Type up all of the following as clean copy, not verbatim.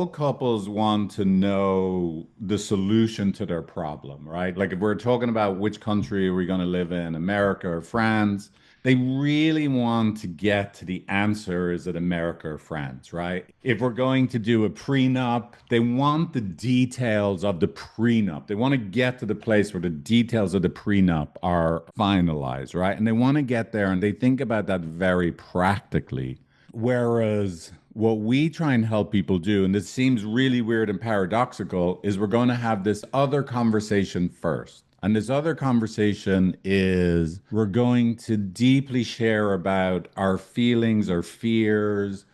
all couples want to know the solution to their problem, right? Like if we're talking about which country are we going to live in, America or France, they really want to get to the answer, is it America or France, right? If we're going to do a prenup, they want the details of the prenup. They want to get to the place where the details of the prenup are finalized, right? And they want to get there and they think about that very practically. Whereas what we try and help people do, and this seems really weird and paradoxical, is we're going to have this other conversation first. And this other conversation is we're going to deeply share about our feelings, our fears,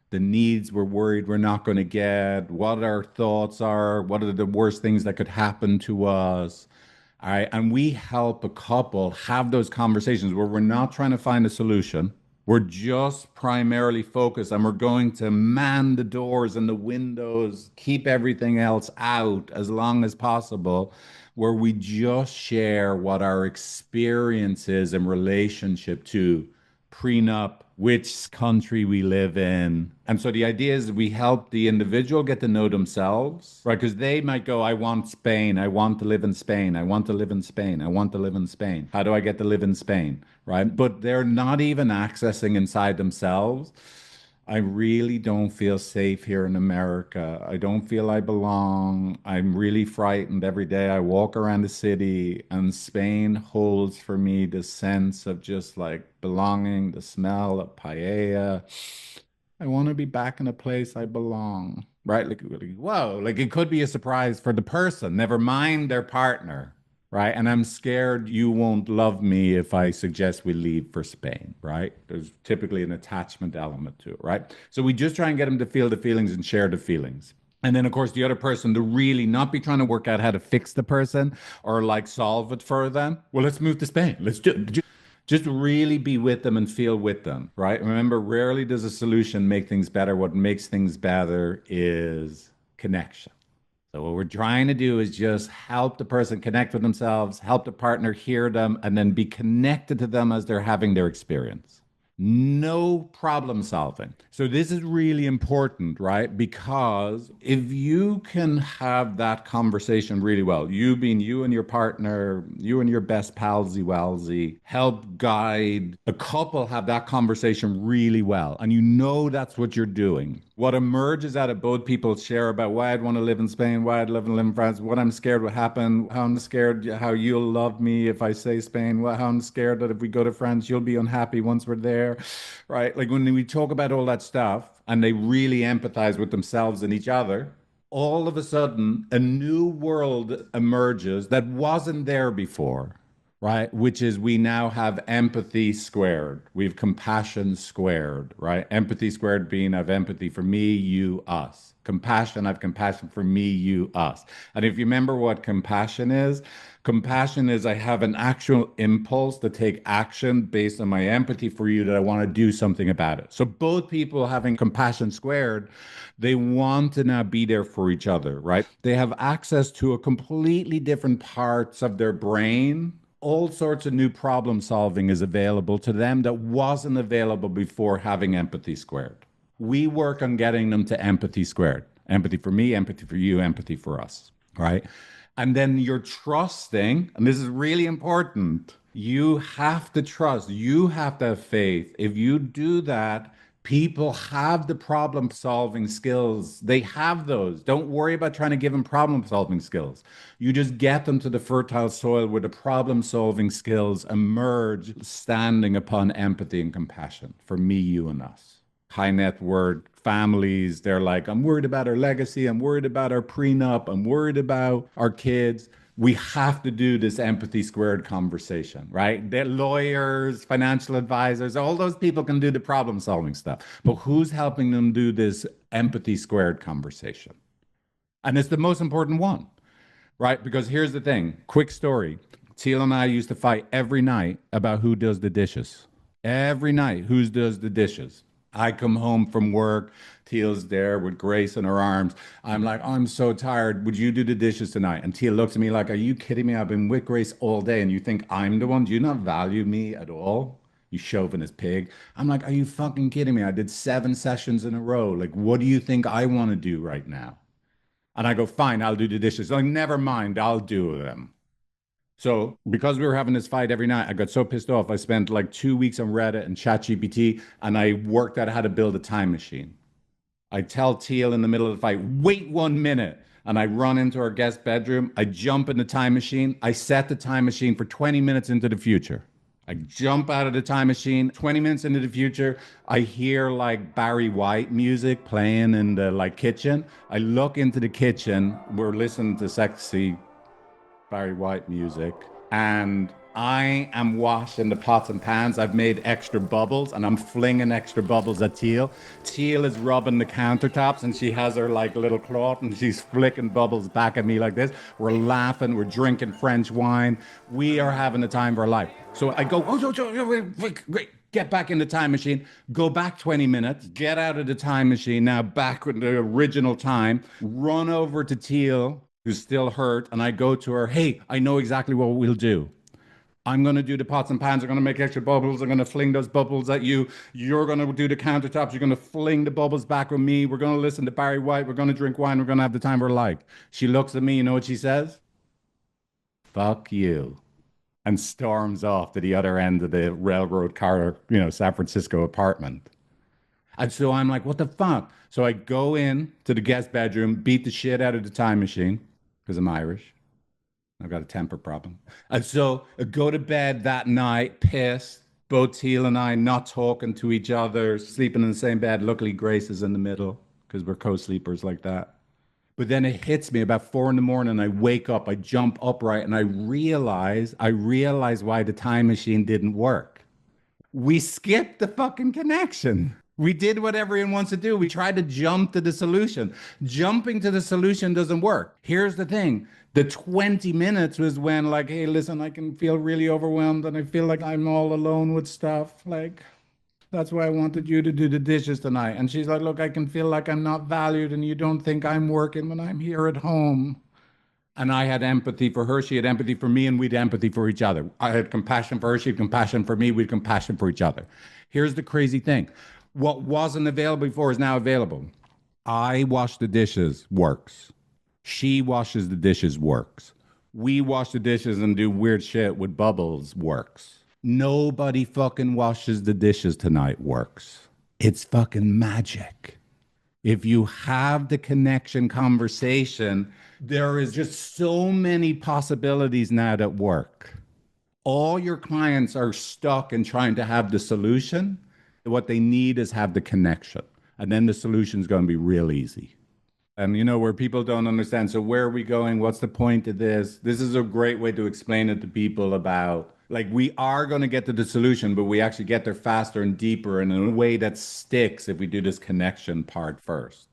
the needs we're worried we're not going to get, what our thoughts are, what are the worst things that could happen to us. All right. And we help a couple have those conversations where we're not trying to find a solution. We're just primarily focused and we're going to man the doors and the windows, keep everything else out as long as possible, where we just share what our experience is in relationship to prenup, which country we live in. And so the idea is we help the individual get to know themselves, right? Because they might go, I want Spain. I want to live in Spain. I want to live in Spain. I want to live in Spain. How do I get to live in Spain? Right? But they're not even accessing inside themselves. I really don't feel safe here in America. I don't feel I belong. I'm really frightened every day. I walk around the city, and Spain holds for me the sense of just like belonging, the smell of paella. I want to be back in a place I belong, right? Like, whoa, like it could be a surprise for the person, never mind their partner, right? And I'm scared you won't love me if I suggest we leave for Spain, right? There's typically an attachment element to it, right? So we just try and get them to feel the feelings and share the feelings. And then, of course, the other person to really not be trying to work out how to fix the person or like solve it for them. Well, let's move to Spain. Let's just really be with them and feel with them, right? Remember, rarely does a solution make things better. What makes things better is connection. So what we're trying to do is just help the person connect with themselves, help the partner hear them, and then be connected to them as they're having their experience. No problem solving. So this is really important, right? Because if you can have that conversation really well, you being you and your partner, you and your best palsy wellsy, help guide a couple have that conversation really well. And you know that's what you're doing. What emerges out of both people share about why I'd want to live in Spain, why I'd love to live in France, what I'm scared will happen, how I'm scared how you'll love me if I say Spain, how I'm scared that if we go to France, you'll be unhappy once we're there, right? Like when we talk about all that stuff and they really empathize with themselves and each other, all of a sudden a new world emerges that wasn't there before, right? Which is we now have empathy squared. We have compassion squared, right? Empathy squared being I have empathy for me, you, us. Compassion, I have compassion for me, you, us. And if you remember what compassion is I have an actual impulse to take action based on my empathy for you that I want to do something about it. So both people having compassion squared, they want to now be there for each other, right? They have access to a completely different parts of their brain. All sorts of new problem solving is available to them that wasn't available before having empathy squared. We work on getting them to empathy squared. Empathy for me, empathy for you, empathy for us, right? And then you're trusting, and this is really important. You have to trust, you have to have faith. If you do that, people have the problem solving skills. They have those. Don't worry about trying to give them problem solving skills. You just get them to the fertile soil where the problem solving skills emerge, standing upon empathy and compassion for me, you, and us. High net worth families, they're like, I'm worried about our legacy. I'm worried about our prenup. I'm worried about our kids. We have to do this empathy squared conversation, right? They're lawyers, financial advisors, all those people can do the problem solving stuff. But who's helping them do this empathy squared conversation? And it's the most important one, right? Because here's the thing, quick story. Teal and I used to fight every night about who does the dishes. Every night, who does the dishes? I come home from work. Teal's there with Grace in her arms. I'm like, oh, I'm so tired. Would you do the dishes tonight? And Teal looks at me like, are you kidding me? I've been with Grace all day and you think I'm the one? Do you not value me at all? You chauvinist pig. I'm like, are you fucking kidding me? I did 7 sessions in a row. Like, what do you think I want to do right now? And I go, fine, I'll do the dishes. Like, never mind, I'll do them. So because we were having this fight every night, I got so pissed off. I spent like 2 weeks on Reddit and ChatGPT, and I worked out how to build a time machine. I tell Teal in the middle of the fight, wait 1 minute. And I run into our guest bedroom. I jump in the time machine. I set the time machine for 20 minutes into the future. I jump out of the time machine 20 minutes into the future. I hear like Barry White music playing in the like kitchen. I look into the kitchen. We're listening to sexy Barry White music. And I am washing the pots and pans. I've made extra bubbles and I'm flinging extra bubbles at Teal. Teal is rubbing the countertops and she has her like little cloth and she's flicking bubbles back at me like this. We're laughing, we're drinking French wine. We are having the time of our life. So I go, wait, get back in the time machine, go back 20 minutes, get out of the time machine, now back with the original time, run over to Teal, who's still hurt, and I go to her, hey, I know exactly what we'll do. I'm going to do the pots and pans. I'm going to make extra bubbles. I'm going to fling those bubbles at you. You're going to do the countertops. You're going to fling the bubbles back with me. We're going to listen to Barry White. We're going to drink wine. We're going to have the time of our life. She looks at me. You know what she says? Fuck you. And storms off to the other end of the railroad car, San Francisco apartment. And so I'm like, what the fuck? So I go in to the guest bedroom, beat the shit out of the time machine because I'm Irish. I've got a temper problem. And so I go to bed that night, pissed. Both Teal and I not talking to each other, sleeping in the same bed. Luckily, Grace is in the middle because we're co-sleepers like that. But then it hits me about 4 in the morning. I wake up, I jump upright, and I realize why the time machine didn't work. We skipped the fucking connection. We did what everyone wants to do. We tried to jump to the solution. Jumping to the solution doesn't work. Here's the thing. The 20 minutes was when, like, hey, listen, I can feel really overwhelmed and I feel like I'm all alone with stuff. Like, that's why I wanted you to do the dishes tonight. And she's like, look, I can feel like I'm not valued and you don't think I'm working when I'm here at home. And I had empathy for her. She had empathy for me, and we'd empathy for each other. I had compassion for her. She had compassion for me. We had compassion for each other. Here's the crazy thing: what wasn't available before is now available. I wash the dishes, works. She washes the dishes, works. We wash the dishes and do weird shit with bubbles, works. Nobody fucking washes the dishes tonight, works. It's fucking magic. If you have the connection conversation, there is just so many possibilities now that work. All your clients are stuck in trying to have the solution. What they need is have the connection. And then the solution is going to be real easy. And where people don't understand. So where are we going? What's the point of this? This is a great way to explain it to people about like we are going to get to the solution, but we actually get there faster and deeper and in a way that sticks if we do this connection part first.